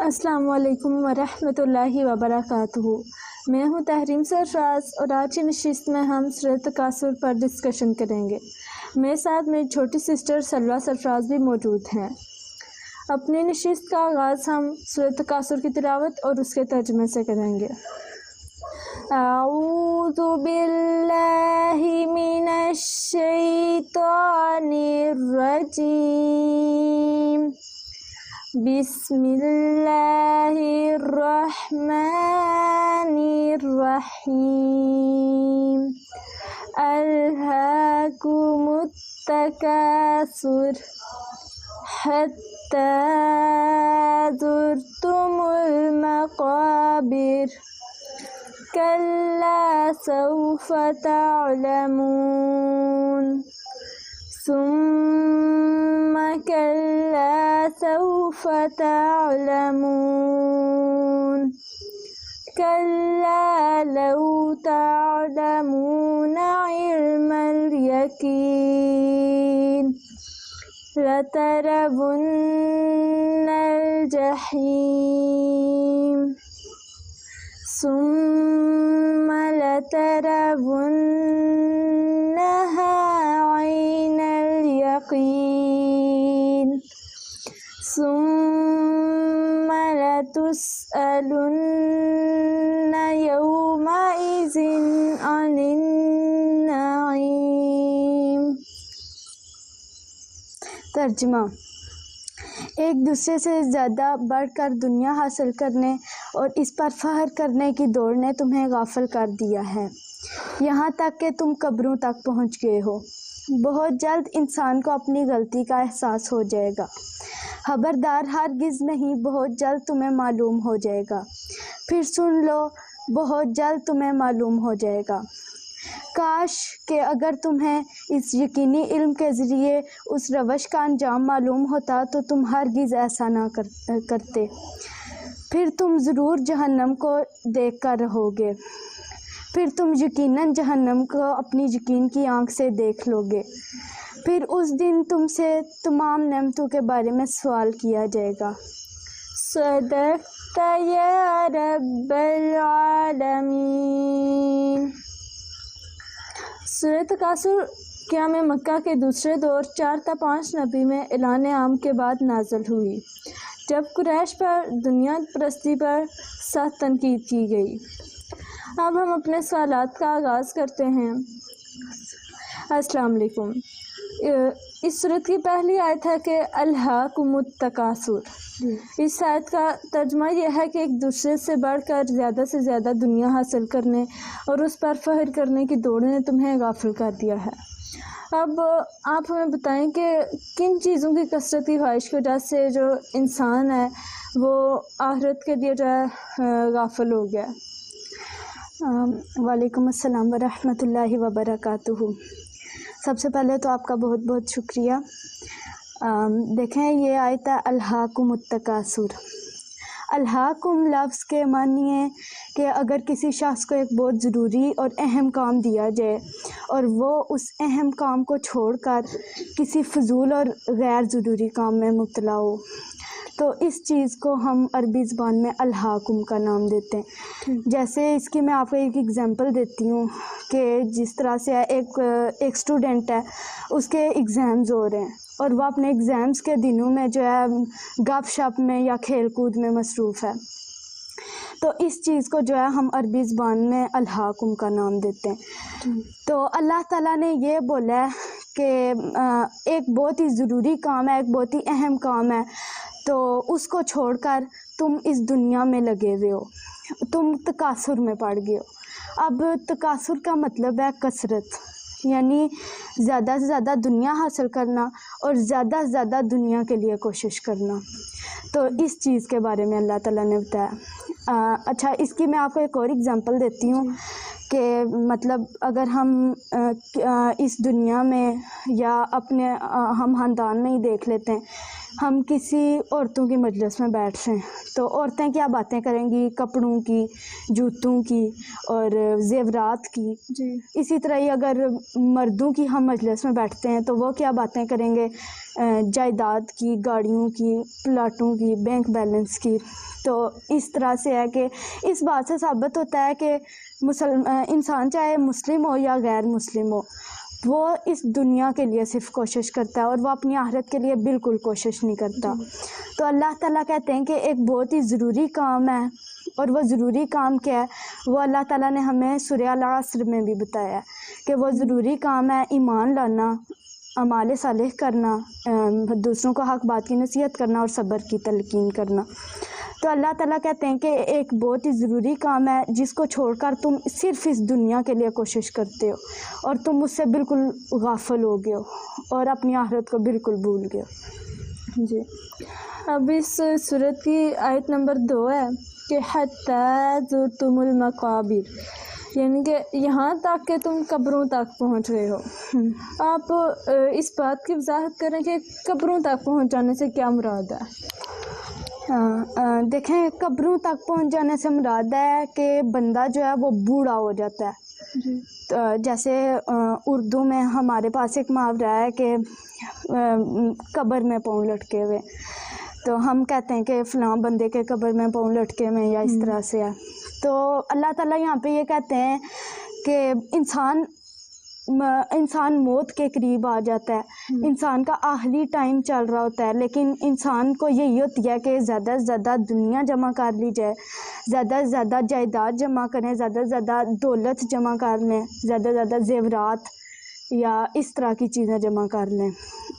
السلام علیکم ورحمۃ اللہ وبرکاتہ۔ میں ہوں تحریم سرفراز اور آج کی نشست میں ہم سورۃ تکاثر پر ڈسکشن کریں گے۔ میرے ساتھ میری چھوٹی سسٹر سلوہ سرفراز بھی موجود ہیں۔ اپنی نشست کا آغاز ہم سورۃ تکاثر کی تلاوت اور اس کے ترجمے سے کریں گے۔ اعوذ باللہ من الشیطان الرجیم، بسم اللہ الرحمن الرحیم۔ الہاکم التکاثر حتی زرتم المقابر، کلا سوف تعلمون ثم کلا سوف تعلمون کلا لو تعلمون علم الیقین لترون الجحیم ثم لترونها عین الیقین ثم لتسألن یومئذ عن النعیم۔ ترجمہ: ایک دوسرے سے زیادہ بڑھ کر دنیا حاصل کرنے اور اس پر فخر کرنے کی دوڑ نے تمہیں غافل کر دیا ہے، یہاں تک کہ تم قبروں تک پہنچ گئے ہو۔ بہت جلد انسان کو اپنی غلطی کا احساس ہو جائے گا۔ خبردار، ہرگز نہیں، بہت جلد تمہیں معلوم ہو جائے گا۔ پھر سن لو، بہت جلد تمہیں معلوم ہو جائے گا۔ کاش کہ اگر تمہیں اس یقینی علم کے ذریعے اس روش کا انجام معلوم ہوتا تو تم ہرگز ایسا نہ کرتے۔ پھر تم ضرور جہنم کو دیکھ کر رہو گے، پھر تم یقیناً جہنم کو اپنی یقین کی آنکھ سے دیکھ لو گے۔ پھر اس دن تم سے تمام نعمتوں کے بارے میں سوال کیا جائے گا۔ صدقت یا رب العالمین۔ سورۃ تکاثر قیام مکہ کے دوسرے دور 4 تا 5 نبی میں اعلان عام کے بعد نازل ہوئی، جب قریش پر دنیا پرستی پر سخت تنقید کی گئی۔ اب ہم اپنے سوالات کا آغاز کرتے ہیں۔ السلام علیکم۔ اس سورت کی پہلی آیت ہے کہ الہاکم التکاثر۔ اس آیت کا ترجمہ یہ ہے کہ ایک دوسرے سے بڑھ کر زیادہ سے زیادہ دنیا حاصل کرنے اور اس پر فخر کرنے کی دوڑ نے تمہیں غافل کر دیا ہے۔ اب آپ ہمیں بتائیں کہ کن چیزوں کی کثرت کی خواہش کی وجہ سے جو انسان ہے وہ آخرت کے لیے جو ہے غافل ہو گیا۔ وعلیکم السلام ورحمۃ اللہ وبرکاتہ۔ سب سے پہلے تو آپ کا بہت بہت شکریہ۔ دیکھیں، یہ آیت ہے الہاکم التکاثر۔ الہاکم لفظ کے معنی ہے کہ اگر کسی شخص کو ایک بہت ضروری اور اہم کام دیا جائے اور وہ اس اہم کام کو چھوڑ کر کسی فضول اور غیر ضروری کام میں مبتلا ہو، تو اس چیز کو ہم عربی زبان میں الہاکم کا نام دیتے ہیں۔ جیسے اس کی میں آپ کو ایک ایگزامپل دیتی ہوں کہ جس طرح سے ایک اسٹوڈنٹ ہے، اس کے ایگزامز ہو رہے ہیں اور وہ اپنے ایگزامز کے دنوں میں جو ہے گپ شپ میں یا کھیل کود میں مصروف ہے، تو اس چیز کو جو ہے ہم عربی زبان میں الہاکم کا نام دیتے ہیں۔ تو اللہ تعالیٰ نے یہ بولا ہے کہ ایک بہت ہی ضروری کام ہے، ایک بہت ہی اہم کام ہے، تو اس کو چھوڑ کر تم اس دنیا میں لگے ہوئے ہو، تم تکاثر میں پڑ گئے ہو۔ اب تکاثر کا مطلب ہے کثرت، یعنی زیادہ سے زیادہ دنیا حاصل کرنا اور زیادہ سے زیادہ دنیا کے لیے کوشش کرنا۔ تو اس چیز کے بارے میں اللہ تعالیٰ نے بتایا۔ اچھا، اس کی میں آپ کو ایک اور ایگزامپل دیتی ہوں کہ مطلب اگر ہم اس دنیا میں یا اپنے ہم خاندان میں ہی دیکھ لیتے ہیں ہم کسی عورتوں کی مجلس میں بیٹھ رہے ہیں تو عورتیں کیا باتیں کریں گی؟ کپڑوں کی، جوتوں کی اور زیورات کی. جی اسی طرح ہی اگر مردوں کی ہم مجلس میں بیٹھتے ہیں تو وہ کیا باتیں کریں گے؟ جائیداد کی، گاڑیوں کی، پلاٹوں کی، بینک بیلنس کی. تو اس طرح سے ہے کہ اس بات سے ثابت ہوتا ہے کہ انسان چاہے مسلم ہو یا غیر مسلم ہو، وہ اس دنیا کے لیے صرف کوشش کرتا ہے اور وہ اپنی آخرت کے لیے بالکل کوشش نہیں کرتا. تو اللہ تعالیٰ کہتے ہیں کہ ایک بہت ہی ضروری کام ہے، اور وہ ضروری کام کیا ہے وہ اللہ تعالیٰ نے ہمیں سورہ العصر میں بھی بتایا ہے کہ وہ ضروری کام ہے ایمان لانا، اعمال صالح کرنا، دوسروں کو حق بات کی نصیحت کرنا اور صبر کی تلقین کرنا. تو اللہ تعالیٰ کہتے ہیں کہ ایک بہت ہی ضروری کام ہے جس کو چھوڑ کر تم صرف اس دنیا کے لیے کوشش کرتے ہو اور تم اس سے بالکل غافل ہو گئے ہو اور اپنی آخرت کو بالکل بھول گئے ہو. جی اب اس صورت کی آیت نمبر 2 ہے کہ حتی زرتم المقابر، یعنی کہ یہاں تک کہ تم قبروں تک پہنچ گئے ہو. آپ اس بات کی وضاحت کریں کہ قبروں تک پہنچ جانے سے کیا مراد ہے؟ دیکھیں، قبروں تک پہنچ جانے سے مراد ہے کہ بندہ جو ہے وہ بوڑھا ہو جاتا ہے. جیسے اردو میں ہمارے پاس ایک محاورہ ہے کہ قبر میں پاؤں لٹکے ہوئے، تو ہم کہتے ہیں کہ فلاں بندے کے قبر میں پاؤں لٹکے ہوئے یا اس طرح سے ہے. تو اللہ تعالیٰ یہاں پہ یہ کہتے ہیں کہ انسان موت کے قریب آ جاتا ہے، انسان کا آخری ٹائم چل رہا ہوتا ہے، لیکن انسان کو یہی ہوتی ہے کہ زیادہ سے زیادہ دنیا جمع کر لی جائے، زیادہ سے زیادہ جائیداد جمع کریں، زیادہ سے زیادہ دولت جمع کر لیں، زیادہ سے زیادہ زیورات یا اس طرح کی چیزیں جمع کر لیں.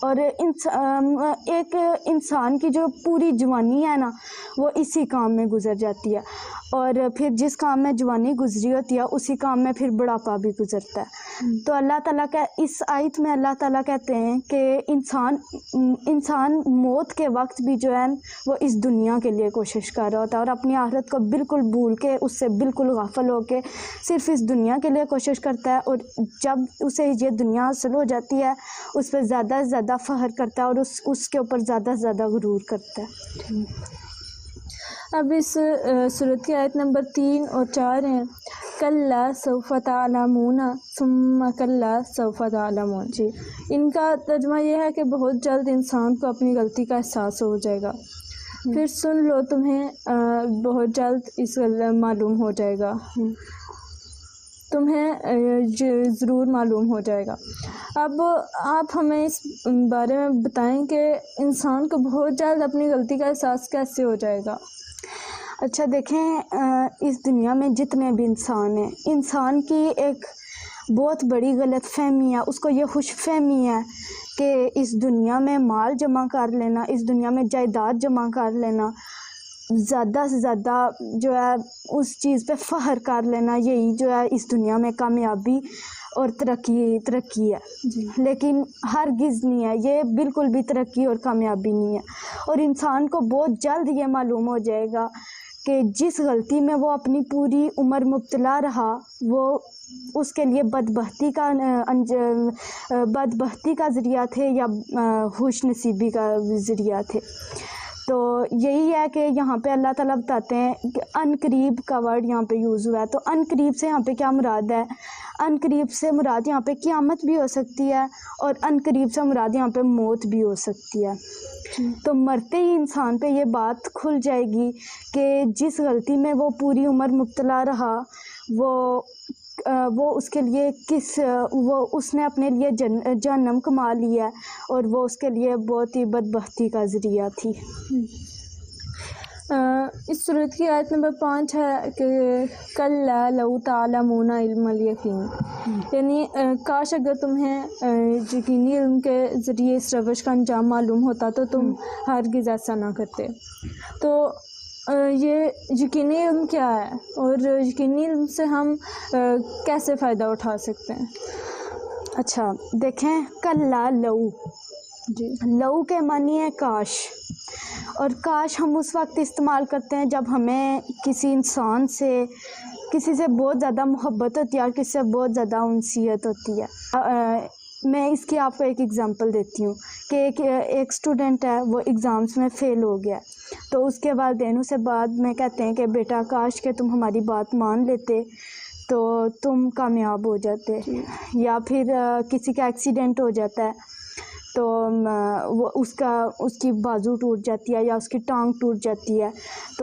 اور ایک انسان کی جو پوری جوانی ہے نا وہ اسی کام میں گزر جاتی ہے، اور پھر جس کام میں جوانی گزری ہوتی ہے اسی کام میں پھر بڑھاپا بھی گزرتا ہے. تو اللہ تعالیٰ کا اس آیت میں اللہ تعالیٰ کہتے ہیں کہ انسان موت کے وقت بھی جو ہے وہ اس دنیا کے لیے کوشش کر رہا ہوتا ہے اور اپنی آخرت کو بالکل بھول کے، اس سے بالکل غافل ہو کے صرف اس دنیا کے لیے کوشش کرتا ہے، اور جب اسے یہ دنیا حاصل ہو جاتی ہے اس پہ زیادہ سے زیادہ فخر کرتا ہے اور اس کے اوپر زیادہ سے زیادہ غرور کرتا ہے. اب اس صورت کی آیت نمبر 3 اور 4 ہیں کلا سوف تعلمون ثم کلا سوف تعلمون. جی، ان کا ترجمہ یہ ہے کہ بہت جلد انسان کو اپنی غلطی کا احساس ہو جائے گا، پھر سن لو تمہیں بہت جلد اس معلوم ہو جائے گا، تمہیں ضرور معلوم ہو جائے گا. اب آپ ہمیں اس بارے میں بتائیں کہ انسان کو بہت جلد اپنی غلطی کا احساس کیسے ہو جائے گا؟ اچھا دیکھیں، اس دنیا میں جتنے بھی انسان ہیں، انسان کی ایک بہت بڑی غلط فہمی ہے، اس کو یہ خوش فہمی ہے کہ اس دنیا میں مال جمع کر لینا، اس دنیا میں جائیداد جمع کر لینا، زیادہ سے زیادہ جو ہے اس چیز پہ فخر کر لینا، یہی جو ہے اس دنیا میں کامیابی اور ترقی ہے. لیکن ہرگز نہیں ہے، یہ بالکل بھی ترقی اور کامیابی نہیں ہے. اور انسان کو بہت جلد یہ معلوم ہو جائے گا کہ جس غلطی میں وہ اپنی پوری عمر مبتلا رہا وہ اس کے لیے بدبختی کا ذریعہ تھے یا خوش نصیبی کا ذریعہ تھے. تو یہی ہے کہ یہاں پہ اللہ تعالیٰ بتاتے ہیں کہ ان قریب کا ورڈ یہاں پہ یوز ہوا ہے. تو ان قریب سے یہاں پہ کیا مراد ہے؟ ان قریب سے مراد یہاں پہ قیامت بھی ہو سکتی ہے، اور ان قریب سے مراد یہاں پہ موت بھی ہو سکتی ہے. تو مرتے ہی انسان پہ یہ بات کھل جائے گی کہ جس غلطی میں وہ پوری عمر مبتلا رہا وہ اس کے لیے اس نے اپنے لیے جہنم کما لیا اور وہ اس کے لیے بہت ہی بدبختی کا ذریعہ تھی. اس صورت کی آیت نمبر 5 ہے کہ کلا لو تعلمون علم الیقین، یعنی کاش اگر تمہیں یقینی علم کے ذریعے اس روش کا انجام معلوم ہوتا تو تم ہرگز ایسا نہ کرتے. تو یہ یقینی علم کیا ہے اور یقینی علم سے ہم کیسے فائدہ اٹھا سکتے ہیں؟ اچھا دیکھیں، کلا لو، لو کے معنی ہے کاش، اور کاش ہم اس وقت استعمال کرتے ہیں جب ہمیں کسی انسان سے، کسی سے بہت زیادہ محبت ہوتی ہے اور کسی سے بہت زیادہ انسیت ہوتی ہے. میں اس کی آپ کو ایک ایگزامپل دیتی ہوں کہ ایک اسٹوڈنٹ ہے، وہ ایگزامس میں فیل ہو گیا، تو اس کے والدین اسے بعد میں کہتے ہیں کہ بیٹا کاش کہ تم ہماری بات مان لیتے تو تم کامیاب ہو جاتے. یا پھر کسی کا ایکسیڈنٹ ہو جاتا ہے تو وہ اس کی بازو ٹوٹ جاتی ہے یا اس کی ٹانگ ٹوٹ جاتی ہے، تو